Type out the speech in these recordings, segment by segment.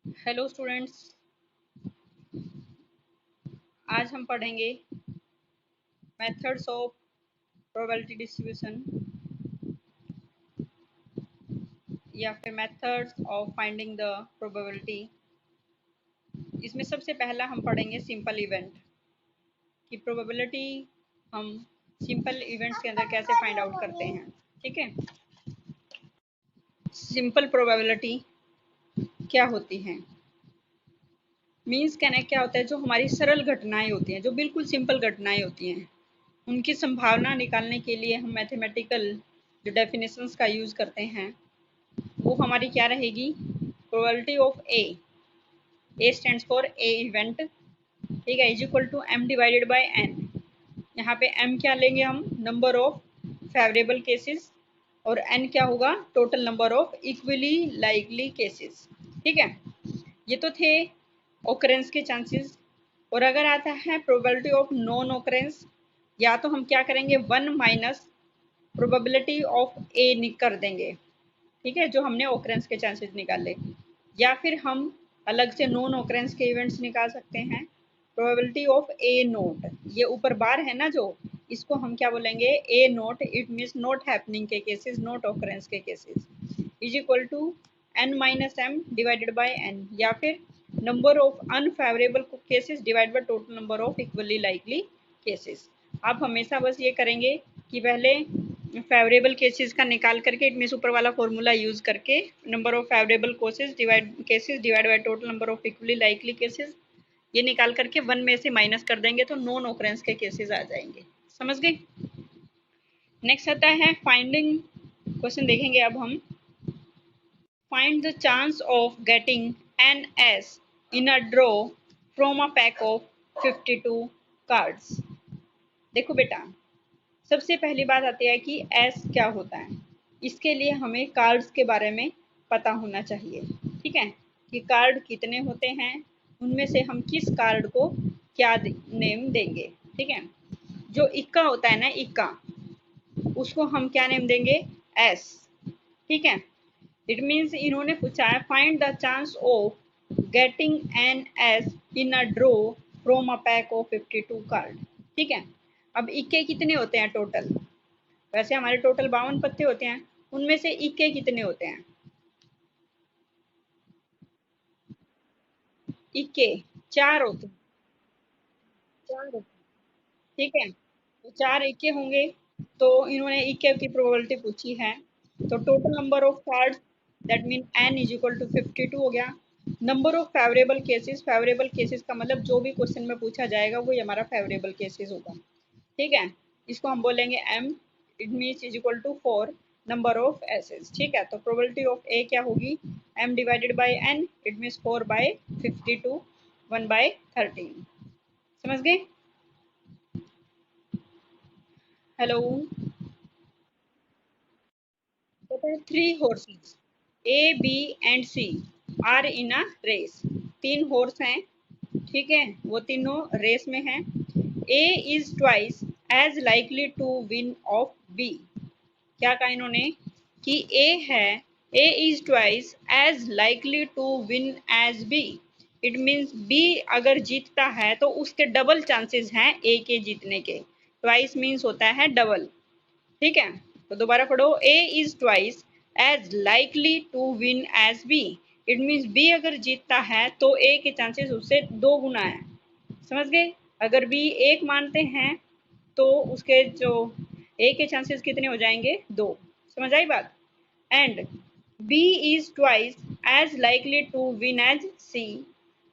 Hello students, आज हम पढ़ेंगे मेथड्स ऑफ प्रोबेबिलिटी डिस्ट्रीब्यूशन या फिर methods of finding the probability. इसमें सबसे पहला हम पढ़ेंगे सिंपल इवेंट की प्रोबेबिलिटी हम सिंपल इवेंट्स के अंदर कैसे फाइंड आउट करते हैं। ठीक है, सिंपल प्रोबेबिलिटी क्या होती है, मीन्स कहना क्या होता है, जो हमारी सरल घटनाएं होती हैं, जो बिल्कुल सिंपल घटनाएं होती हैं, उनकी संभावना निकालने के लिए हम मैथमेटिकल जो डेफिनेशंस का यूज़ करते हैं वो हमारी क्या रहेगी, probability of A stands for a event, ठीक है, is equal to M divided by N. यहाँ पे एम क्या लेंगे हम, नंबर ऑफ फेवरेबल केसेस, और एन क्या होगा, total number of equally likely cases. ठीक है, ये तो थे ओकरेंस के चांसेस। और अगर आता है प्रोबेबिलिटी ऑफ नॉन ओकरेंस, या तो हम क्या करेंगे, वन माइनस प्रोबेबिलिटी ऑफ ए कर देंगे, ठीक है, जो हमने ओकरेंस के चांसेस निकाले, या फिर हम अलग से नॉन ओकरेंस के इवेंट्स निकाल सकते हैं। प्रोबेबिलिटी ऑफ ए नोट, ये ऊपर बार है ना जो, इसको हम क्या बोलेंगे, A not, it means not happening के केसेस, नॉट ओकरेंस के cases, is equal to N minus M divided by N, या फिर number of unfavourable cases divide by total number of equally likely cases. आप हमेशा बस ये करेंगे कि पहले फेवरेबल केसेस का निकाल करके, इट मीन्स ऊपर वाला फॉर्मूला यूज करके, number of favorable cases divide by total number of equally likely cases, ये निकाल करके वन में से माइनस कर देंगे तो नॉन ऑकरेंस के केसेस आ जाएंगे। समझ गए। नेक्स्ट आता है फाइंडिंग, क्वेश्चन देखेंगे अब हम। Find the chance of getting an S in a draw from a pack of 52 cards. देखो बेटा, सबसे पहली बात आती है कि एस क्या होता है। इसके लिए हमें कार्ड्स के बारे में पता होना चाहिए, ठीक है, कि कार्ड कितने होते हैं, उनमें से हम किस कार्ड को क्या नेम देंगे। ठीक है, जो इक्का होता है ना, इक्का, उसको हम क्या नेम देंगे, एस। ठीक है, इट मीन्स इन्होंने पूछा है find the chance of getting an S in a draw from a pack of 52 card. ठीक है, अब इक्के कितने होते हैं टोटल, वैसे हमारे टोटल 52 पत्ते होते हैं, उनमें से इक्के कितने होते हैं, इक्के 4 होते हैं, 4 होते हैं। ठीक है, तो 4 इक्के होंगे, तो इन्होंने इक्के की प्रोबेबिलिटी पूछी है, तो total number of cards that mean N is equal to 52 हो गया। Number of favorable cases, favorable cases का मतलब जो भी क्वेश्चन में पूछा जाएगा वो हमारा फेवरेबल केसेस होगा। ठीक है, इसको हम बोलेंगे M, it means is equal to 4 number of aces. ठीक है, तो प्रोबेबिलिटी ऑफ ए क्या होगी, M divided by N, it means 4 by 52, 1 by 13। समझ गए। Hello, three horses A B and C are in a race. 3 horse हैं, ठीक है, वो तीनों रेस में हैं। A is twice as likely to win of B. क्या कहा इन्होंने कि ए है, A is twice as likely to win as B, it means B अगर जीतता है तो उसके डबल चांसेस हैं ए के जीतने के। ट्वाइस मीन्स होता है डबल। ठीक है, तो दोबारा पढ़ो, A is twice as likely to win as B, it means B अगर जीतता है तो ए के चांसेस उससे 2 गुना है। समझ गए, अगर बी 1 मानते हैं तो उसके जो ए के चांसेस कितने हो जाएंगे, 2। समझ आई बात। And B is twice as likely to win as C,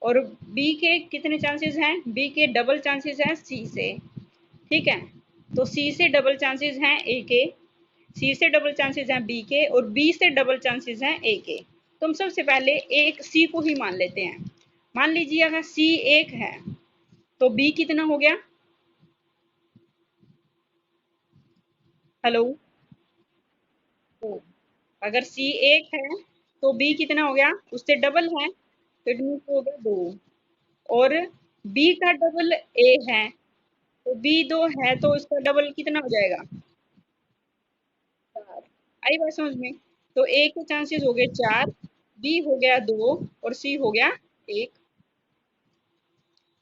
और बी के कितने चांसेस हैं, बी के डबल चांसेस हैं सी से। ठीक है, तो सी से डबल चांसेस हैं ए के, सी से डबल चांसेस हैं बी के, और बी से डबल चांसेस हैं ए के। तो हम सबसे पहले एक सी को ही मान लेते हैं। मान लीजिए अगर सी 1 है तो बी कितना हो गया, हेलो, तो अगर सी 1 है तो बी कितना हो गया, उससे डबल है, तो इट मीन्स हो गया 2। और बी का डबल ए है, तो बी 2 है तो उसका डबल कितना हो जाएगा, 4। आई बात समझ में। तो ए के चांसेस हो गए 4, बी हो गया 2 और सी हो गया 1।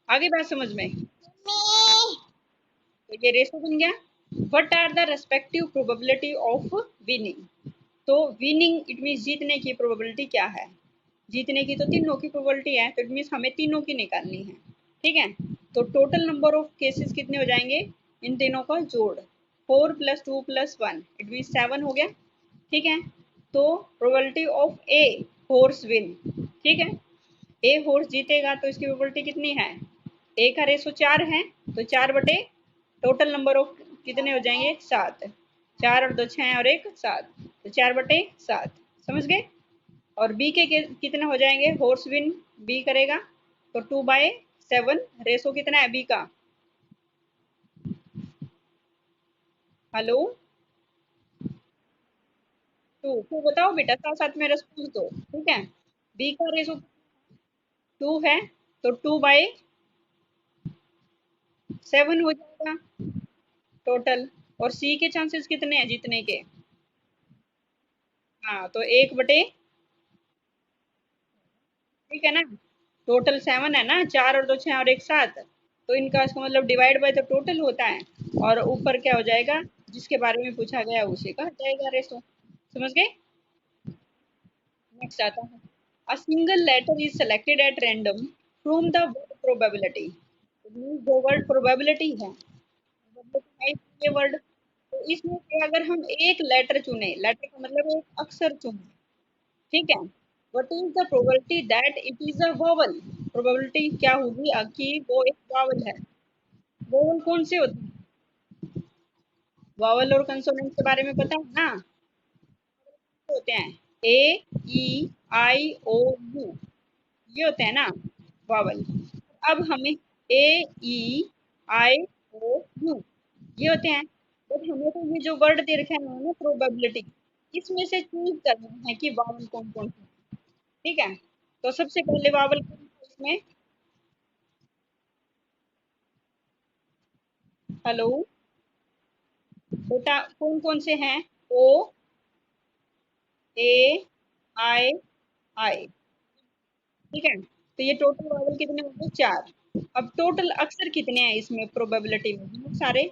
आगे बात समझ में? तो ये रेशो बन गया। What are the respective probability of winning? तो विनिंग इट मीन जीतने की प्रोबेबिलिटी क्या है? जीतने की तो तीनों की प्रोबेबिलिटी है, तो इट मीन हमें तीनों की निकालनी है। ठीक है, तो टोटल नंबर ऑफ केसेस कितने हो जाएंगे इन तीनों का जोड़? 4 + 2 + 1 इट मीन 7 हो गया। ठीक है, तो probability of a horse win. ठीक है, ए हॉर्स जीतेगा तो इसकी प्रोबेबिलिटी कितनी है? ए का रेशो 4 है, तो 4 बटे टोटल नंबर ऑफ कितने हो जाएंगे? 7। 4 और 2 6 और 1 7, तो 4 बटे 7। समझ गए? और बी के कितने हो जाएंगे? हॉर्स विन बी करेगा, तो 2/7 रेशो कितना है बी का? हेलो, 2। तो बताओ बेटा, साथ साथ में रेस्पॉन्स दो। ठीक है, बी का रेशो 2 है, तो 2/7 हो जाएगा टोटल। और सी के चांसेस कितने हैं जीतने के? हाँ, तो 1/, ठीक है ना? टोटल 7 है ना, 4 और 2 6 और 1 7, तो इनका इसका मतलब डिवाइड बाय द टोटल होता है। और ऊपर क्या हो जाएगा? जिसके बारे में पूछा गया उसी का हो जाएगा रेशो। समझ गए? नेक्स्ट आता है, a single letter is selected at random from the word probability. जो वर्ड प्रोबेबिलिटी है, probability है ये वर्ड, तो इसमें से अगर हम एक लेटर चुने, लेटर का मतलब एक अक्षर चुने, ठीक है, what is the probability that it is a vowel? Probability क्या होगी कि वो एक वावल है। वोवल कौन से होते हैं? वावल और कंसोनेंट के बारे में पता है ना? होते हैं ए, ई, आई, ओ, यू, ये होते हैं ना वावल। अब हमें ए, ई, आई, ओ, यू, ये होते हैं। बट हमें तो ये जो वर्ड दे रखे हैं ना प्रोबेबिलिटी, इसमें से चूज करना है कि वावल कौन कौन से हैं। ठीक है, तो सबसे पहले वावल कौन सा है इसमें? हेलो बेटा, कौन कौन से हैं? ओ, ए, आई, आई। ठीक है, तो ये टोटल वावल कितने हो गए? 4। अब टोटल अक्षर कितने हैं इसमें प्रोबेबिलिटी में? बहुत सारे,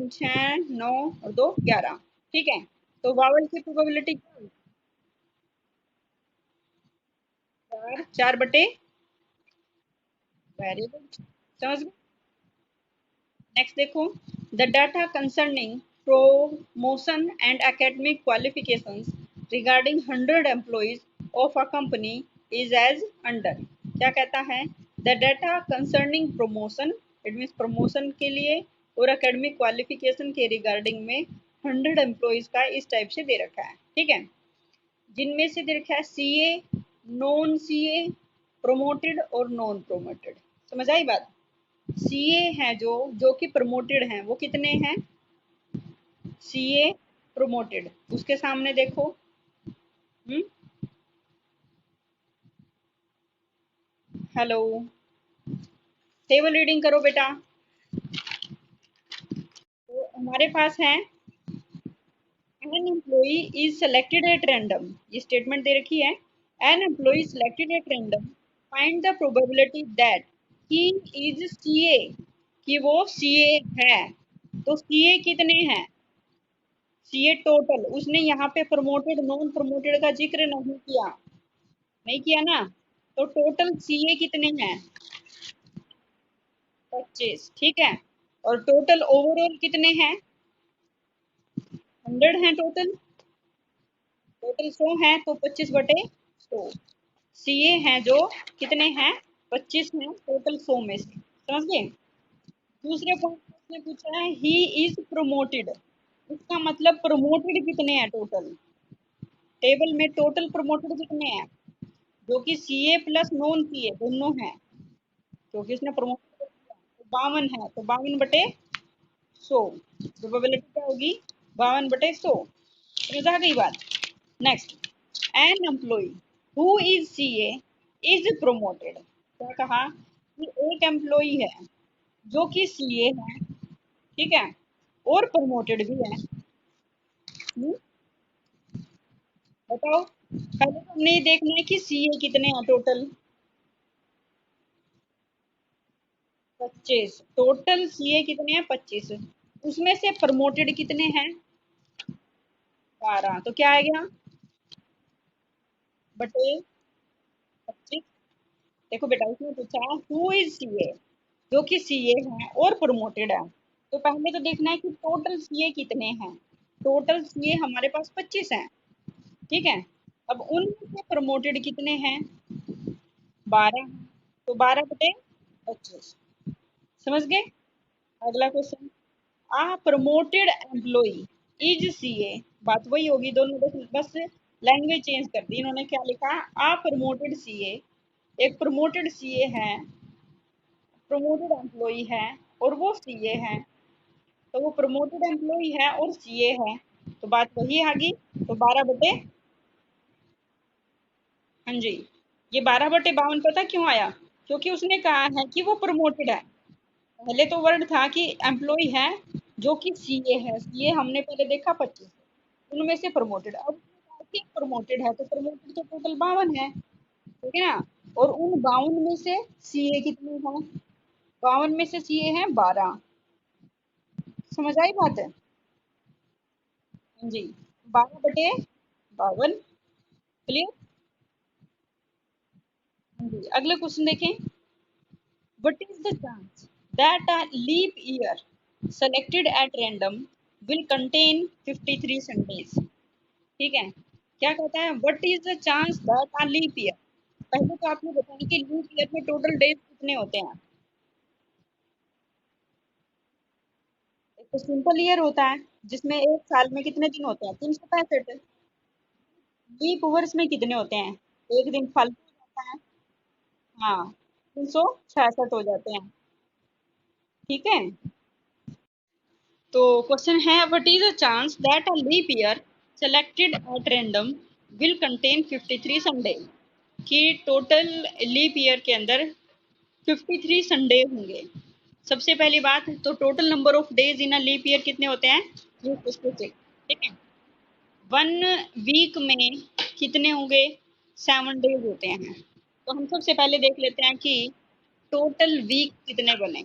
6 9 और 2 11। ठीक है, तो वावल की प्रोबेबिलिटी क्या होगी? 4, 4/, वेरी गुड, समझ गए? नेक्स्ट देखो, the data concerning promotion and academic qualifications regarding 100 employees of a company is as under। क्या कहता है? The data concerning promotion, it mean promotion के लिए और एकेडमिक क्वालिफिकेशन के रिगार्डिंग में 100 एम्प्लॉयज का इस टाइप से दे रखा है। ठीक है, जिनमें से दे रखा है सीए, नॉन सीए, प्रोमोटेड और नॉन प्रोमोटेड। समझ आई बात? सीए हैं जो कि प्रमोटेड हैं, वो कितने हैं? सीए प्रोमोटेड, उसके सामने देखो। हम्म, हेलो, टेबल रीडिंग करो बेटा। तो हमारे पास है, an employee is selected at random, ये स्टेटमेंट दे रखी है। An employee selected at random, find the probability that he is CA, कि वो सीए है। तो सीए कितने हैं? सीए टोटल, उसने यहाँ पे प्रमोटेड नॉन प्रमोटेड का जिक्र नहीं किया, नहीं किया ना, तो टोटल सीए कितने हैं? 25। ठीक है, और टोटल ओवरऑल कितने हैं? 100 हैं टोटल। टोटल 100 हैं, तो 25/100। सीए हैं जो कितने हैं? 25 हैं टोटल 100 में से। समझ गए? दूसरे पॉइंट में पूछा है ही इज प्रोमोटेड, इसका मतलब प्रमोटेड कितने हैं टोटल? टेबल में टोटल प्रमोटेड कितने हैं? जो कि सीए प्लस नॉन सीए दोनों हैं, क्योंकि उसने प्रमोट 52 है, तो 52/100 प्रोबेबिलिटी क्या होगी? 52/100। समझ आ गई बात? Next, an employee who is CA is promoted. क्या कहा? कि एक एम्प्लॉय है जो कि सीए है, ठीक है, और प्रमोटेड भी है। बताओ, पहले तो हमने ये देखना है कि सीए कितने हैं टोटल। 25 टोटल सीए कितने हैं, 25। उसमें से प्रमोटेड कितने हैं, 12। तो क्या आएगा, बटे 25। देखो बेटा इसमें पूछा है हु इज सीए, जो कि सीए है और प्रमोटेड है। तो पहले तो देखना है कि टोटल सीए कितने हैं। टोटल सीए हमारे पास 25 हैं, ठीक है। अब उनमें से प्रमोटेड कितने हैं, 12। तो 12/25, समझ गए। अगला question, a promoted employee is CA. बात वही होगी, दोनों बस लैंग्वेज चेंज कर दी इन्होंने। क्या लिखा, आ प्रमोटेड सीए, एक प्रमोटेड सीए है, प्रमोटेड एम्प्लॉय है और वो सीए है। तो वो प्रमोटेड एम्प्लॉय है और सीए है, तो बात वही आ गई। तो 12/, हाँ जी, ये 12/52 पता क्यों आया, क्योंकि उसने कहा है कि वो प्रमोटेड है। पहले तो वर्ड था कि एम्प्लॉय है जो कि सीए है, सीए हमने पहले देखा 25, उनमें से प्रमोटेड। अब प्रमोटेड है तो प्रमोटेड तो टोटल 52 है, ठीक है ना। और उन 52 में से सीए कितने हैं, 52 में से सीए हैं 12। समझ आई बात है, हाँ जी। 12/52, क्लियर। हाँ जी, अगले क्वेश्चन देखें। What is the chance that a leap year selected at random will contain 53 Sundays? ठीक है, क्या कहता है, What is the chance that a leap year? पहले तो आपने बताया कि लीप ईयर में टोटल डेज कितने होते हैं। एक तो सिंपल ईयर होता है जिसमें एक साल में कितने दिन होते हैं, 365। लीप वर्ष में कितने होते हैं, एक दिन फालतू हो जाता है, हाँ, 366 हो जाते हैं, ठीक है। तो क्वेश्चन है, what is a chance that a leap year selected at random will contain 53 Sunday, कि टोटल लीप ईयर के अंदर 53 संडे होंगे। सबसे पहली बात तो total number of days in a leap year कितने होते हैं, 366, ठीक है। वन वीक में कितने होंगे, 7 डेज होते हैं। तो हम सबसे पहले देख लेते हैं कि टोटल वीक कितने बने।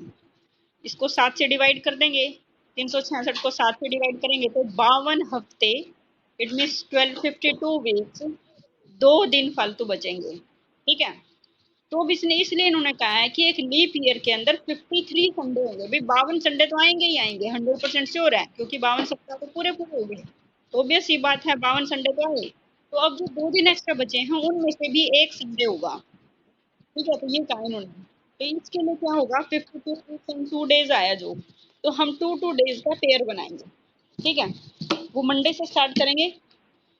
इसको 7 से डिवाइड कर देंगे, 366 को 7 से डिवाइड करेंगे तो 52 हफ्ते, इट मीन्स 1252 वीक्स, 2 दिन फालतू बचेंगे, ठीक है। तो अब इसने इसलिए इन्होंने कहा है कि एक लीप ईयर के अंदर 53 संडे होंगे। भाई 52 संडे तो आएंगे ही आएंगे, 100% श्योर है, क्योंकि 52 सप्ताह तो पूरे पूरे हो गए। तो ऑब्वियस सी बात है 52 संडे तो आए। तो अब जो 2 दिन एक्स्ट्रा बचे हैं उनमें से भी एक संडे होगा, ठीक है। तो ये कहा इन्होंने, तो इसके लिए क्या होगा, 52 डेज आया जो, तो हम 2 2 डेज का पेयर बनाएंगे, ठीक है। वो मंडे से स्टार्ट करेंगे,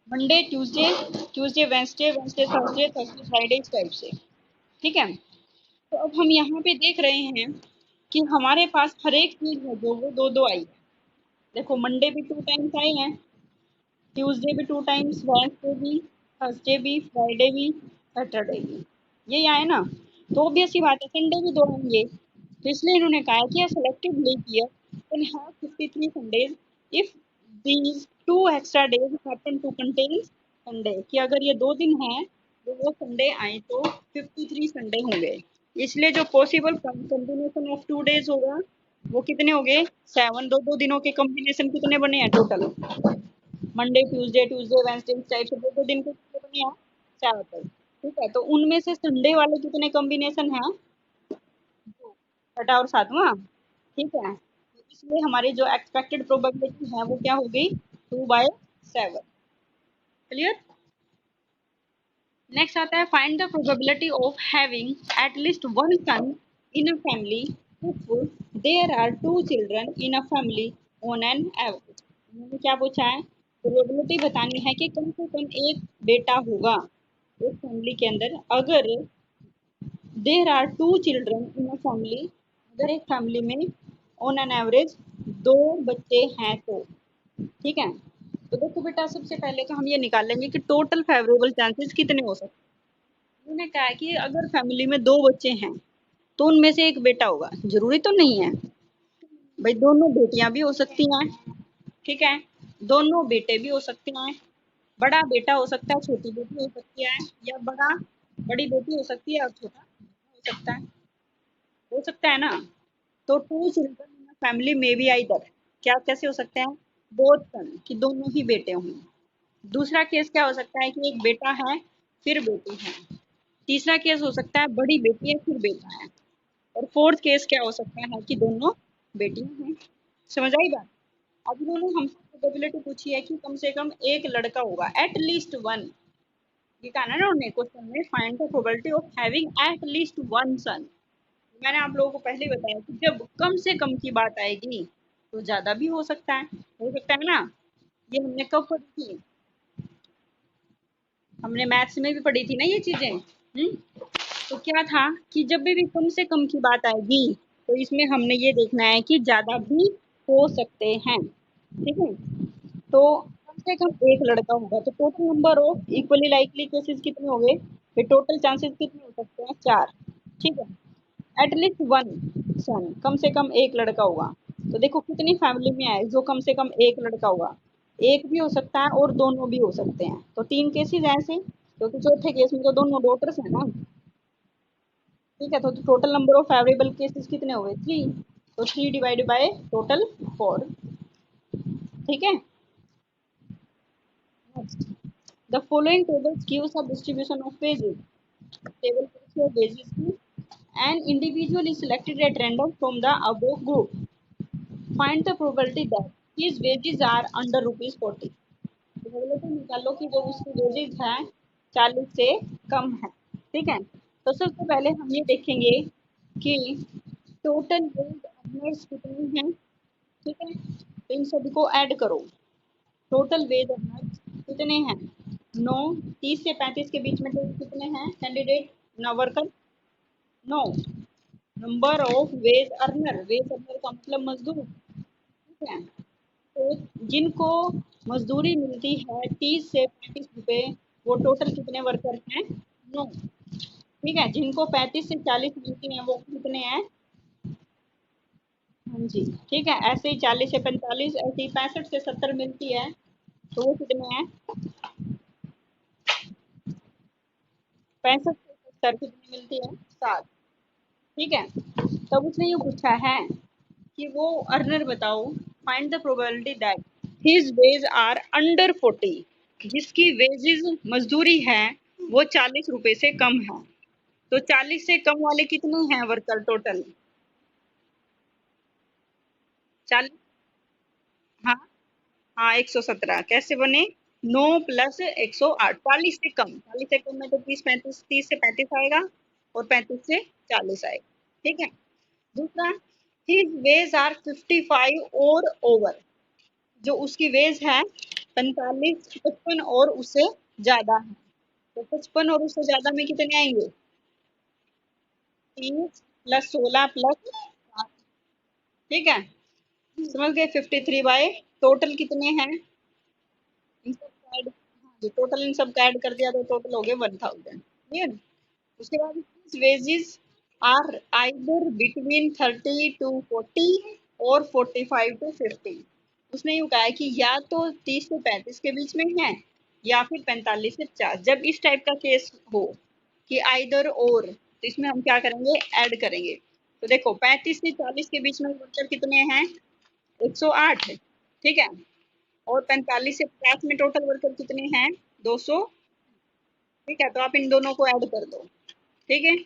Monday Tuesday, Tuesday Wednesday, Wednesday Thursday, Thursday Friday, इस टाइप से, ठीक है। तो अब हम यहाँ पे देख रहे हैं कि हमारे पास हर एक चीज है जो वो 2 2 आई है। देखो मंडे भी 2 टाइम्स आए हैं, ट्यूसडे भी 2 टाइम्स, वेडनेसडे भी, थर्सडे भी, फ्राइडे भी, सैटरडे भी, यही आए ना। तो ऑब्वियस सी बात है संडे भी 2 आएंगे। तो इसलिए इन्होंने कहा है कि selective leap year can have 53 Sundays if these 2 extra days happen to contain Sunday, कि अगर ये 2 दिन हैं तो वो संडे आए तो 53 संडे होंगे। इसलिए जो पॉसिबल कॉम्बिनेशन ऑफ 2 डेज होगा वो कितने हो गए, 7। 2 2 दिनों के कॉम्बिनेशन कितने बने हैं total, Monday Tuesday, Tuesday Wednesday, इस टाइप से 2 2 दिन के कितने बने हैं, 4 तक, ठीक है। तो उनमें से संडे वाले कितने कॉम्बिनेशन हैं, 6ठा और 7वां, ठीक है। तो इसलिए हमारी जो एक्सपेक्टेड प्रोबेबिलिटी है वो क्या हो गई, 2/7, क्लियर। नेक्स्ट आता है, find the probability of having at least one son in a family if there are 2 children in a family on an average. उन्होंने क्या पूछा है, प्रोबेबिलिटी बतानी है कि कम से कम एक बेटा होगा एक फैमिली के अंदर, अगर there are 2 children in a family, अगर एक फैमिली में ऑन एन एवरेज 2 बच्चे हैं तो, ठीक है। तो देखो बेटा सबसे पहले तो हम ये निकाल लेंगे कि टोटल फेवरेबल चांसेस कितने हो सकते हैं। उन्होंने कहा है कि अगर फैमिली में 2 बच्चे हैं तो उनमें से एक बेटा होगा, जरूरी तो नहीं है भाई, दोनों बेटियां भी हो सकती हैं, ठीक है, दोनों बेटे भी हो सकते हैं, बड़ा बेटा हो सकता है, छोटी बेटी हो सकती है, या बड़ी बेटी हो सकती है और छोटा हो सकता है, ना। तो टू चिल्ड्रन इन फैमिली में बी आइदर, क्या कैसे हो सकते हैं, बोथ सन, कि दोनों ही बेटे हों। दूसरा केस क्या हो सकता है कि एक बेटा है फिर बेटी है। तीसरा केस हो सकता है बड़ी बेटी है फिर बेटा है। और फोर्थ केस क्या हो सकता है कि दोनों बेटियां हैं। समझ आई बात। अब इन्होंने हमसे प्रोबेबिलिटी पूछी है कि कम से कम एक लड़का होगा, एट लीस्ट वन। ये कहा ना उन्होंने क्वेश्चन में, find the probability of having at least one son. मैंने आप लोगों को पहले ही बताया कि जब कम से कम की बात आएगी तो ज्यादा भी हो सकता है ना। ये हमने कब पढ़ी थी, हमने मैथ्स में भी पढ़ी थी ना ये चीजें। तो क्या था कि जब भी कम से कम की बात आएगी तो इसमें हमने ये देखना है कि ज्यादा भी हो सकते हैं। ठीक है, तो कम से कम एक लड़का होगा तो total number of equally likely cases कितने हो गए, फिर टोटल चांसेस कितने हो सकते हैं, 4। ठीक है, एटलीस्ट वन सन, कम से कम एक लड़का होगा। तो देखो कितनी फैमिली में है जो कम से कम एक लड़का होगा, एक भी हो सकता है और दोनों भी हो सकते हैं। तो 3 केसेस ऐसे, क्योंकि चौथे केस में तो दोनों डॉटर्स है ना। ठीक है, तो total number of favorable cases कितने हो गए, 3। तो 3 डिवाइडेड बाय टोटल 4। ठीक है, next, the following tables gives a distribution of wages. Table gives your wages to an individual is selected at random from the above group. Find the probability that his wages are under rupees 40. Probability निकालो कि जो उसकी wages है 40 से कम है। ठीक है, तो सबसे पहले हम ये देखेंगे कि टोटल वेज अर्नर्स कितने हैं। ठीक है, तो इन सभी को ऐड करो। टोटल वेज अर्नर्स कितने हैं, 9। 30 से 35 के बीच में तो कितने हैं कैंडिडेट ना worker, 9। Number of wage earner, wage earner का मतलब मजदूर। ठीक है, तो जिनको मजदूरी मिलती है 30 से 35 रुपए, वो टोटल कितने वर्कर हैं, 9। ठीक है, जिनको 35 से 40 मिलती हैं वो कितने हैं, हाँ जी। ठीक है, ऐसे ही 40 से 45, ऐसे ही 65 से 70 मिलती है तो वो कितने हैं, 65 से 70 कितनी मिलती है, 7। ठीक है, तब उसने ये पूछा है कि वो अर्नर बताओ, find the probability that his wage are under 40, जिसकी वेजेस मजदूरी है वो 40 रुपए से कम है। तो 40 से कम वाले कितने हैं वर्कर टोटल, 40। हाँ हाँ, 117 कैसे बने, 9 प्लस 108, 40 से कम, 40 से कम में तो 30 से 35 आएगा और 35 से 40 आएगा। ठीक है, दूसरा, हिज वेज आर 55 और ओवर, जो उसकी वेज है 45, 55 और उससे ज्यादा है। तो 55 और उससे ज्यादा में कितने आएंगे, 30 प्लस 16 प्लस 7। ठीक है, समझ गए, 53 बाय टोटल कितने हैं, इन सब का ऐड, हाँ जी, टोटल इन सब का ऐड कर दिया तो टोटल हो गए 1000। क्लियर। उसके बाद wages are either between 30 to 40 और 45 टू 50। उसने यूँ कहा है कि या तो 30 से 35 के बीच में है या फिर 45 से 50। जब इस टाइप का केस हो कि आइदर और, तो इसमें हम क्या करेंगे, ऐड करेंगे। तो देखो 35 से 40 के बीच में वर्कर कितने हैं, 108। ठीक है, और 45 से 50 में टोटल वर्कर कितने हैं, 200। ठीक है, तो आप इन दोनों को ऐड कर दो। ठीक है,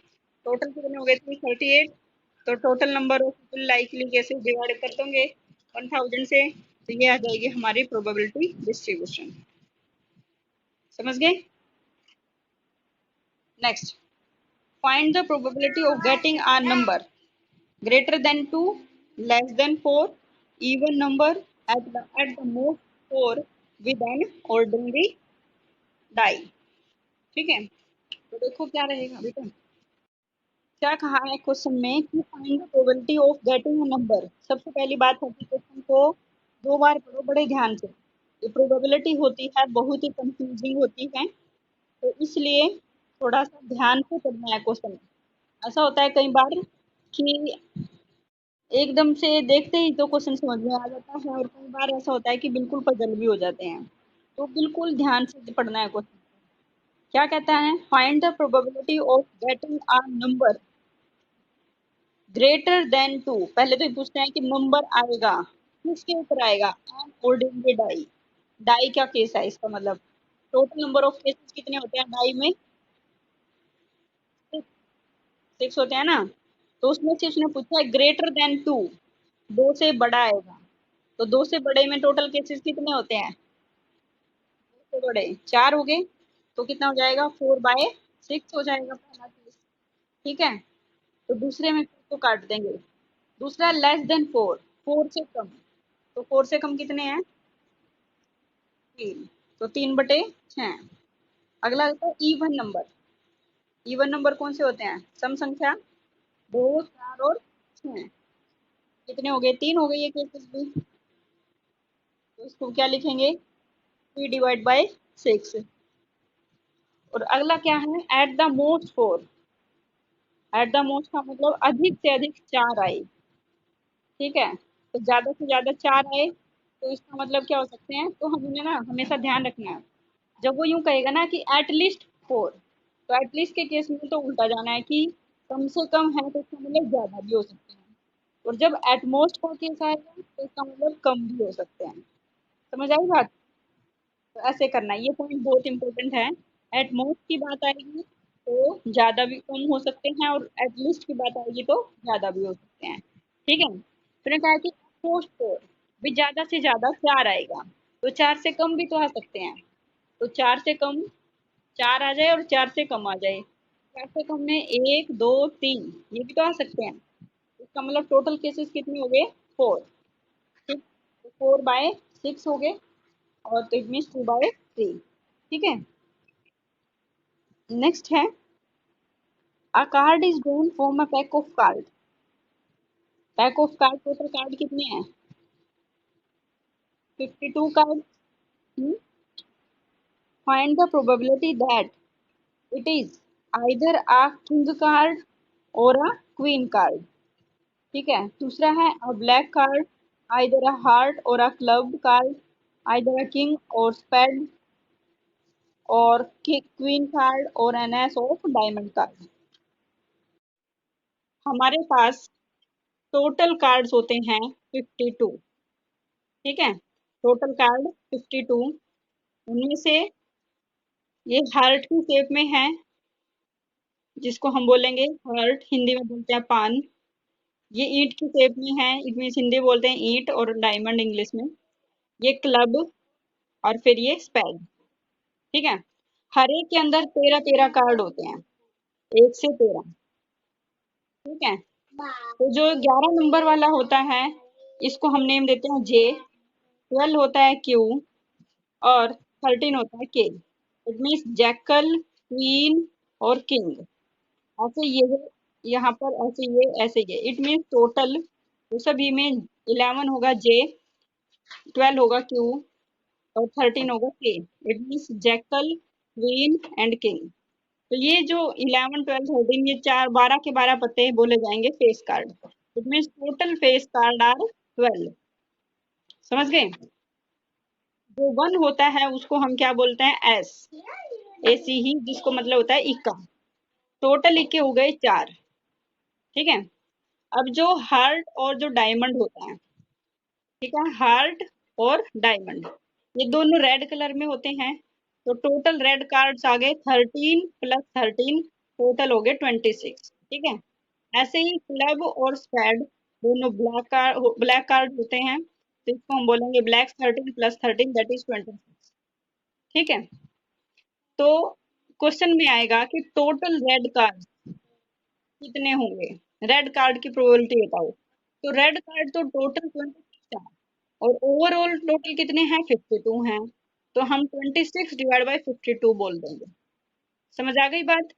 टोटल कितने हो गए, 338। तो total number of people likely कैसे डिवाइड कर दोगे 1000 से, तो ये आ जाएगी हमारी प्रोबेबिलिटी डिस्ट्रीब्यूशन। समझ गए। Next, find the probability of getting a number greater than 2, less than 4, even number, at the most 4 with an ordinary die। ठीक है, तो देखो क्या रहेगा बेटा, क्या कहा है क्वेश्चन में कि find the probability of getting a number. सबसे पहली बात है कि क्वेश्चन को 2 बार पढ़ो बड़े ध्यान से। ये प्रोबेबिलिटी होती है बहुत ही कंफ्यूजिंग होती है, तो इसलिए थोड़ा सा ध्यान से पढ़ना है क्वेश्चन। ऐसा होता है कई बार कि एकदम से देखते ही तो क्वेश्चन समझ में आ जाता है, और कई बार ऐसा होता है कि बिल्कुल पजल भी हो जाते हैं। तो बिल्कुल ध्यान से पढ़ना है क्वेश्चन। क्या कहता है, find the probability of getting a number greater than 2। पहले तो ये पूछते हैं कि नंबर आएगा किसके ऊपर आएगा, एन ऑर्डिनरी डाई। डाई का केस है, इसका मतलब टोटल नंबर ऑफ केसेस कितने होते हैं डाई में, 6 होते हैं ना। तो उसमें से उसने पूछा है ग्रेटर देन 2, 2 से बड़ा आएगा। तो 2 से बड़े में टोटल केसेस कितने होते हैं, 2 से बड़े 4 हो गए। तो कितना हो जाएगा, 4/6 हो जाएगा पहला केस। ठीक है। तो दूसरे में तो काट देंगे। दूसरा लेस देन 4, 4 से कम। तो 4 से कम कितने हैं, 3। तो 3/6। अगला होता है इवन नंबर। इवन नंबर कौन से होते हैं, सम संख्या, 2, 4 और 6। कितने हो गए, 3 हो गए ये केसेस भी। तो इसको क्या लिखेंगे, 3/6। और अगला क्या है, at the most 4। At the most का मतलब अधिक से अधिक 4 आए। ठीक है। तो ज्यादा से ज्यादा 4 आए, तो इसका मतलब क्या हो सकते हैं, तो हमें ना हमेशा ध्यान रखना है। जब वो यूं कहेगा ना कि एटलीस्ट 4, तो एटलीस्ट के केस में तो उल्टा जाना है कि कम से कम है, तो इसका मतलब ज्यादा भी हो सकते हैं। और जब एटमोस्ट का केस आएगा तो इसका मतलब कम भी हो सकते हैं। समझ आई बात। तो ऐसे करना है, ये पॉइंट बहुत इंपॉर्टेंट है। एटमोस्ट की बात आएगी तो ज्यादा भी कम हो सकते हैं, और एटलीस्ट की बात आएगी तो ज्यादा भी हो सकते हैं। ठीक है। फिर ने कहा कि पोस्ट 4 भी ज्यादा से ज्यादा 4 आएगा, तो 4 से कम भी तो आ सकते हैं। तो 4 से कम 4 आ जाए और 4 से कम आ जाए। 4 से कम में 1, 2, 3 ये भी तो आ सकते हैं। इसका मतलब टोटल केसेस कितने हो गए, 4। ठीक। तो 4/6 हो गए, और तो इट मीन्स 2/3। ठीक है। नेक्स्ट है, a card is drawn from a pack of card. Pack of card, total card कितने हैं, 52 card. Find the probability that it is either a king card और अ क्वीन कार्ड। ठीक है। दूसरा है a black card, either a heart और a club card, either a king और spade, और क्वीन कार्ड और an ace of diamond card. हमारे पास टोटल कार्ड्स होते हैं 52। ठीक है। Total card 52। उनमें से ये हार्ट की शेप में है, जिसको हम बोलेंगे हार्ट, हिंदी में बोलते हैं पान। ये ईंट की शेप में है, इट मीन्स हिंदी बोलते हैं ईंट, और डायमंड इंग्लिश में। ये क्लब, और फिर ये स्पेड। ठीक है। हर एक के अंदर 13-13 कार्ड होते हैं, 1 से 13। ठीक है। तो जो 11 नंबर वाला होता है, इसको हम नेम देते हैं जे, 12 होता है क्यू, और 13 होता है के। इट मीन्स जैकल, क्वीन और किंग। ऐसे ये यहाँ पर, ऐसे ये इट मीन्स टोटल तो सभी में 11 होगा जे, 12 होगा क्यू, और 13 होगा के। It means jackal, queen and king. तो ये जो 11, 12, 13, ये 12 के 12 पत्ते बोले जाएंगे face card. It means total face card are 12। समझ गए। जो 1 होता है उसको हम क्या बोलते हैं, एस, एसी ही, जिसको मतलब होता है इक्का। टोटल इक्के हो गए 4। ठीक है। अब जो हार्ट और जो डायमंड होता है, ठीक है, हार्ट और डायमंड, ये दोनों रेड कलर में होते हैं। तो टोटल रेड कार्ड्स आ गए 13 + 13, टोटल हो गए 26। ठीक है। ऐसे ही क्लब और स्पैड दोनों ब्लैक कार्ड होते हैं, तो इसको हम बोलेंगे ब्लैक 13 + 13 दैट इज 26। ठीक है। तो क्वेश्चन में आएगा कि टोटल रेड कार्ड कितने होंगे, रेड कार्ड की प्रोबेबिलिटी बताओ। तो रेड कार्ड तो टोटल 26 है, और ओवरऑल टोटल कितने हैं, 52 हैं। तो हम 26/52 बोल देंगे। समझ आ गई बात,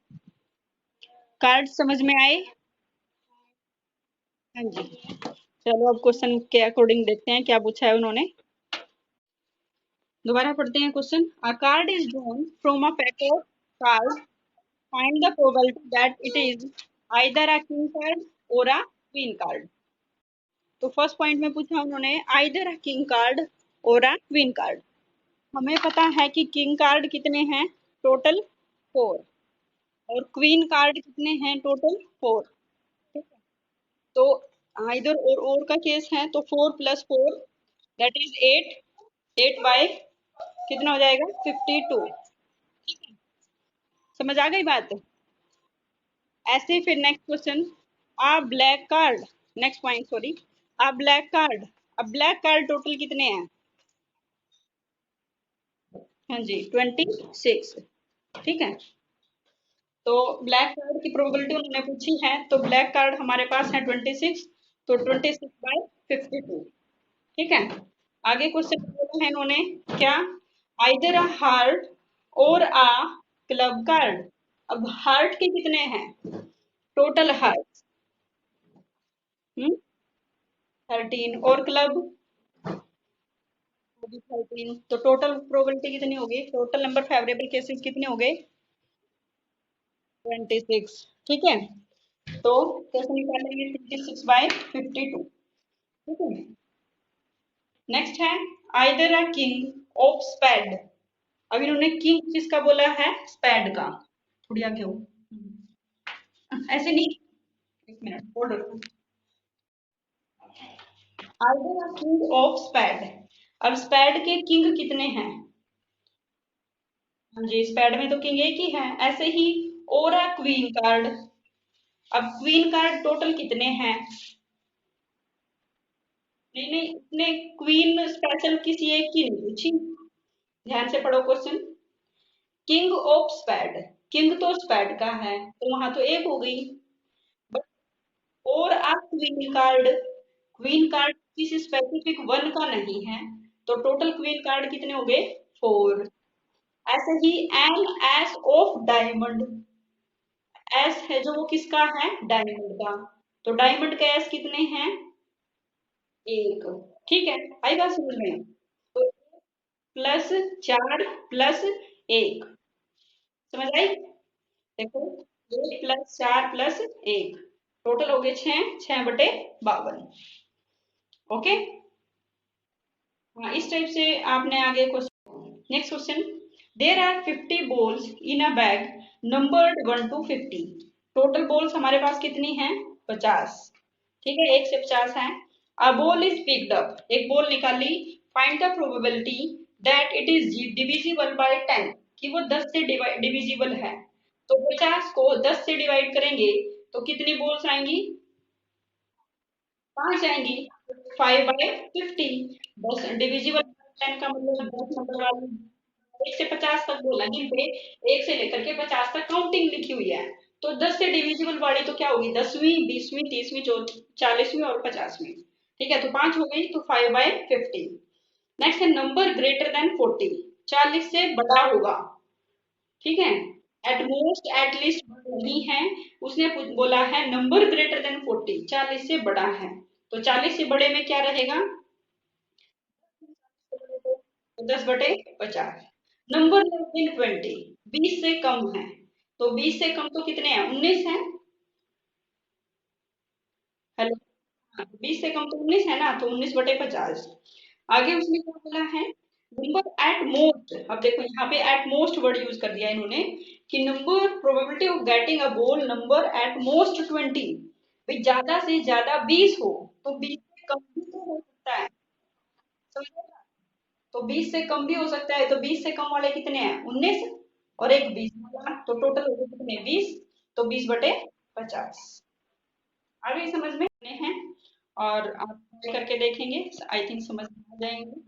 कार्ड समझ में आए। हाँ जी। चलो अब क्वेश्चन के अकॉर्डिंग देखते हैं क्या पूछा है उन्होंने। दोबारा पढ़ते हैं question. A card is drawn from a pack of card, find the probability that it is either a king card और अ क्वीन कार्ड। तो फर्स्ट पॉइंट में पूछा उन्होंने आइदर अ किंग कार्ड और अ क्वीन कार्ड। हमें पता है कि किंग कार्ड कितने हैं टोटल 4, और क्वीन कार्ड कितने हैं टोटल 4। ठीक है, तो इधर और का केस है तो 4 + 4 दैट इज 8, 8 बाय कितना हो जाएगा 52। ठीक है, समझ आ गई बात। ऐसे फिर next question, a black card, next point sorry, a black card, अब ब्लैक कार्ड टोटल कितने हैं? हाँ जी 26। ठीक है, तो ब्लैक कार्ड की प्रोबेबिलिटी उन्होंने पूछी है, तो ब्लैक कार्ड हमारे पास है 26, तो 26/52। ठीक है, आगे क्वेश्चन बोला है इन्होंने क्या, आइदर अ हार्ट और अ क्लब कार्ड। अब हार्ट के कितने हैं टोटल हार्ट? 13, और क्लब 13, तो टोटल प्रोबेबिलिटी कितनी होगी, टोटल नंबर फेवरेबल केसेस कितने हो गए 26। ठीक है, तो कैसे निकालेंगे 26/52। ठीक है, नेक्स्ट है either a king of spade. अब इन्होंने किंग किसका बोला है, स्पेड का। थोड़ी आगे हो, ऐसे नहीं, एक मिनट होल्ड रखो। Either a king of spade, अब स्पेड के किंग कितने हैं? हाँ जी, स्पेड में तो किंग एक ही है, ऐसे ही और अ क्वीन कार्ड। अब क्वीन कार्ड टोटल कितने हैं? नहीं नहीं, इसने क्वीन स्पेशल किसी एक की नहीं पूछी, ध्यान से पढ़ो question. King of spade, king तो स्पेड का है तो वहां तो एक हो गई, बट और आ क्वीन कार्ड, क्वीन कार्ड किसी स्पेसिफिक वन का नहीं है, तो टोटल क्वीन कार्ड कितने हो गए 4। ऐसे ही an ace of diamond, ace है जो वो किसका है डायमंड का, तो डायमंड का एस कितने हैं एक। ठीक है, आई बात समझ में, तो +4 + 1, समझ आई। देखो 1 + 4 + 1 टोटल हो गए 6, 6/52। ओके, हाँ इस टाइप से आपने आगे question. Next question, there are 50 balls in a bag numbered 1 to 50। Total balls हमारे पास कितनी हैं 50। ठीक है, 1 से 50 है। A ball is picked up, एक बॉल निकाली, find the probability that it is divisible by 10, कि वो 10 से डिविजिबल है। तो 50 को 10 से डिवाइड करेंगे तो कितनी बॉल्स आएंगी 5 आएंगी, 5/50। 10 डिविजिबल 10 का मतलब 10 नंबर वाली, 1 से 50 तक बोला, जिन पे 1 से लेकर के 50 तक काउंटिंग लिखी हुई है, तो 10 से डिविजिबल वाली तो क्या होगी 10वीं 20वीं 30वीं 40वीं और 50वीं। ठीक है, तो 5 हो गई, तो 5/50। नेक्स्ट है नंबर ग्रेटर देन 40, 40 से बड़ा होगा। ठीक है, एट मोस्ट एट लीस्ट नहीं है, उसने बोला है नंबर ग्रेटर देन 40, 40 से बड़ा है, तो 40 से बड़े में क्या रहेगा 10/50। नंबर लेस देन 20, 20 से कम है, तो 20 से कम तो कितने हैं 19 है। हेलो, 20 से कम तो 19 है ना, तो 19/50। आगे उसने क्या बोला है नंबर एट मोस्ट, अब देखो यहाँ पे एट मोस्ट वर्ड यूज कर दिया इन्होंने, कि number probability of getting a बोल नंबर एट मोस्ट 20, भाई ज्यादा से ज्यादा 20 हो, तो 20 से कम भी तो हो सकता है, समझ, तो 20 से कम भी हो सकता है, तो 20 से कम वाले कितने हैं 19, और एक 20 वाला, तो टोटल हो गए कितने 20, तो 20/50। आ गई समझ में हैं, और आप try करके देखेंगे, आई थिंक समझ में आ जाएंगे।